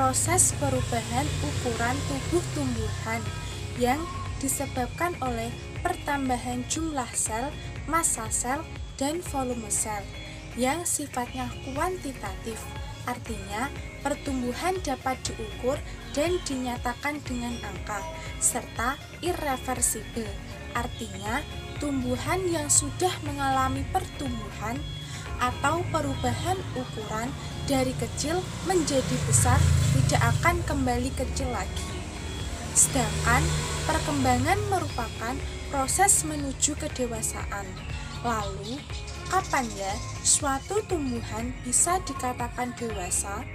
proses perubahan ukuran tubuh tumbuhan yang disebabkan oleh pertambahan jumlah sel, massa sel, dan volume sel yang sifatnya kuantitatif. Artinya, pertumbuhan dapat diukur dan dinyatakan dengan angka, serta irreversibel. Artinya, tumbuhan yang sudah mengalami pertumbuhan atau perubahan ukuran dari kecil menjadi besar tidak akan kembali kecil lagi. Sedangkan perkembangan merupakan proses menuju kedewasaan. Lalu, kapan ya suatu tumbuhan bisa dikatakan dewasa?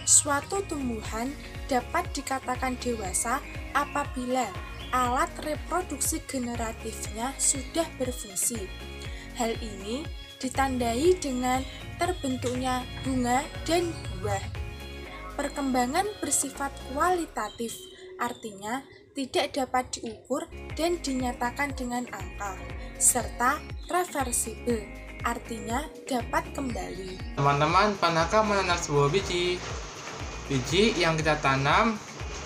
Suatu tumbuhan dapat dikatakan dewasa apabila alat reproduksi generatifnya sudah berfungsi. Hal ini ditandai dengan terbentuknya bunga dan buah. Perkembangan bersifat kualitatif, artinya tidak dapat diukur dan dinyatakan dengan angka, serta reversibel, artinya dapat kembali. Teman-teman, pernahkah menanam sebuah biji? Biji yang kita tanam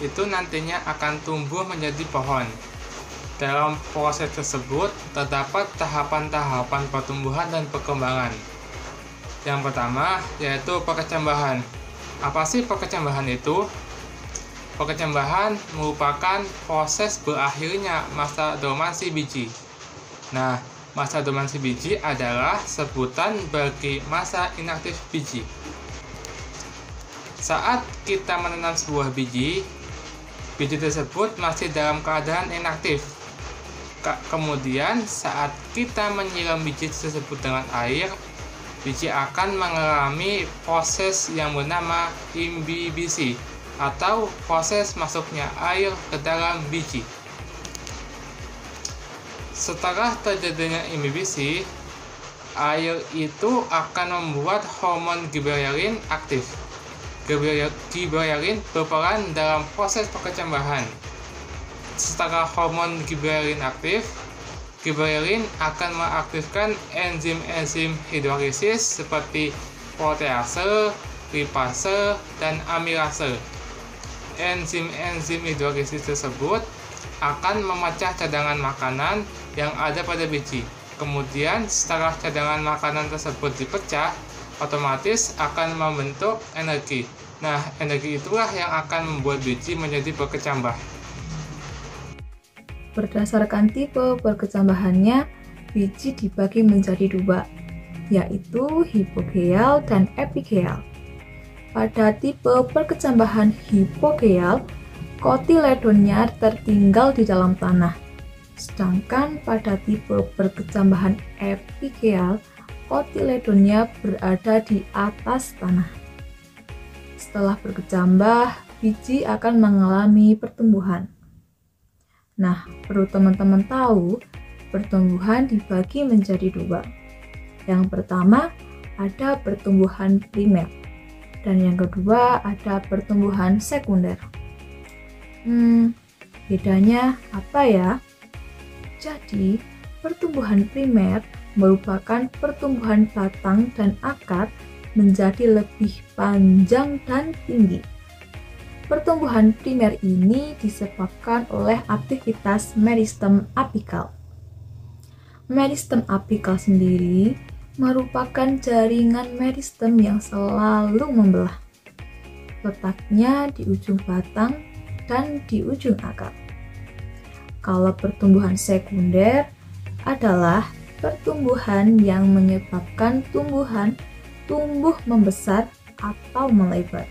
itu nantinya akan tumbuh menjadi pohon. Dalam proses tersebut terdapat tahapan-tahapan pertumbuhan dan perkembangan. Yang pertama yaitu perkecambahan. Apa sih perkecambahan itu? Perkecambahan merupakan proses berakhirnya masa dormansi biji. Nah, masa dormansi biji adalah sebutan bagi masa inaktif biji. Saat kita menanam sebuah biji tersebut masih dalam keadaan inaktif. Kemudian saat kita menyiram biji tersebut dengan air, biji akan mengalami proses yang bernama imbibisi atau proses masuknya air ke dalam biji. Setelah terjadinya imbibisi, air itu akan membuat hormon giberellin aktif. Giberellin berperan dalam proses perkecambahan. Setelah hormon giberellin aktif, giberellin akan mengaktifkan enzim-enzim hidrolisis seperti protease, lipase, dan amilase. Enzim-enzim hidrolisis tersebut akan memecah cadangan makanan yang ada pada biji. Kemudian setelah cadangan makanan tersebut dipecah, otomatis akan membentuk energi. Nah, energi itulah yang akan membuat biji menjadi berkecambah. Berdasarkan tipe perkecambahannya, biji dibagi menjadi dua, yaitu hipogeal dan epigeal. Pada tipe perkecambahan hipogeal, kotiledonnya tertinggal di dalam tanah. Sedangkan pada tipe perkecambahan epigeal, kotiledonnya berada di atas tanah. Setelah berkecambah, biji akan mengalami pertumbuhan. Nah, perlu teman-teman tahu, pertumbuhan dibagi menjadi dua. Yang pertama, ada pertumbuhan primer. Dan yang kedua, ada pertumbuhan sekunder. Bedanya apa ya? Jadi, pertumbuhan primer merupakan pertumbuhan batang dan akar menjadi lebih panjang dan tinggi. Pertumbuhan primer ini disebabkan oleh aktivitas meristem apikal. Meristem apikal sendiri merupakan jaringan meristem yang selalu membelah. Letaknya di ujung batang dan di ujung akar. Kalau pertumbuhan sekunder adalah pertumbuhan yang menyebabkan tumbuhan tumbuh membesar atau melebar.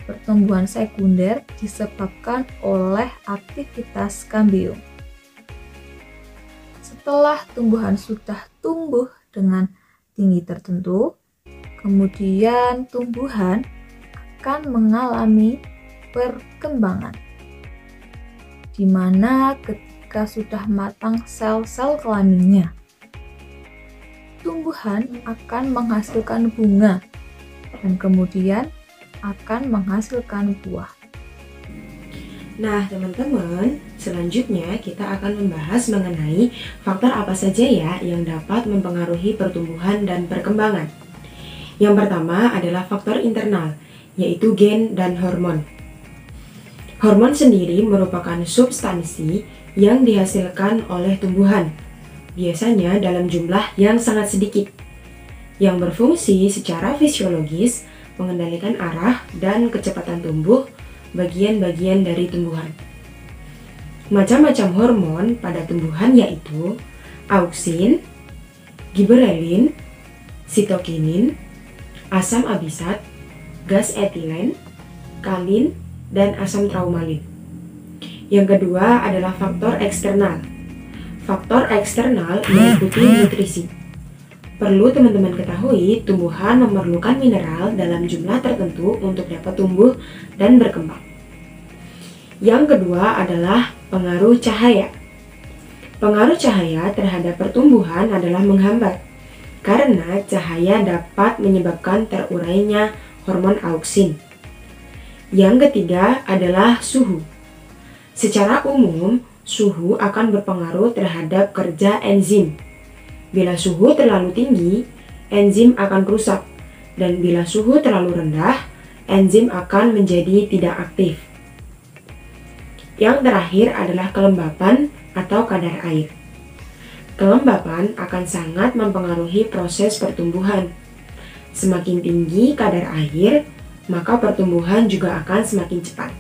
Pertumbuhan sekunder disebabkan oleh aktivitas kambium. Setelah tumbuhan sudah tumbuh dengan tinggi tertentu, kemudian tumbuhan akan mengalami perkembangan, di mana ketika sudah matang sel-sel kelaminnya, tumbuhan akan menghasilkan bunga dan kemudian akan menghasilkan buah. Nah, teman-teman, selanjutnya kita akan membahas mengenai faktor apa saja ya yang dapat mempengaruhi pertumbuhan dan perkembangan. Yang pertama adalah faktor internal, yaitu gen dan hormon. Hormon sendiri merupakan substansi yang dihasilkan oleh tumbuhan, biasanya dalam jumlah yang sangat sedikit, yang berfungsi secara fisiologis mengendalikan arah dan kecepatan tumbuh bagian-bagian dari tumbuhan. Macam-macam hormon pada tumbuhan yaitu auksin, giberelin, sitokinin, asam abisat, gas etilen, kalin, dan asam traumalin. Yang kedua adalah faktor eksternal. Faktor eksternal meliputi nutrisi. Perlu teman-teman ketahui, tumbuhan memerlukan mineral dalam jumlah tertentu untuk dapat tumbuh dan berkembang. Yang kedua adalah pengaruh cahaya. Pengaruh cahaya terhadap pertumbuhan adalah menghambat, karena cahaya dapat menyebabkan terurainya hormon auksin. Yang ketiga adalah suhu. Secara umum, suhu akan berpengaruh terhadap kerja enzim. Bila suhu terlalu tinggi, enzim akan rusak, dan bila suhu terlalu rendah, enzim akan menjadi tidak aktif. Yang terakhir adalah kelembapan atau kadar air. Kelembapan akan sangat mempengaruhi proses pertumbuhan. Semakin tinggi kadar air, maka pertumbuhan juga akan semakin cepat.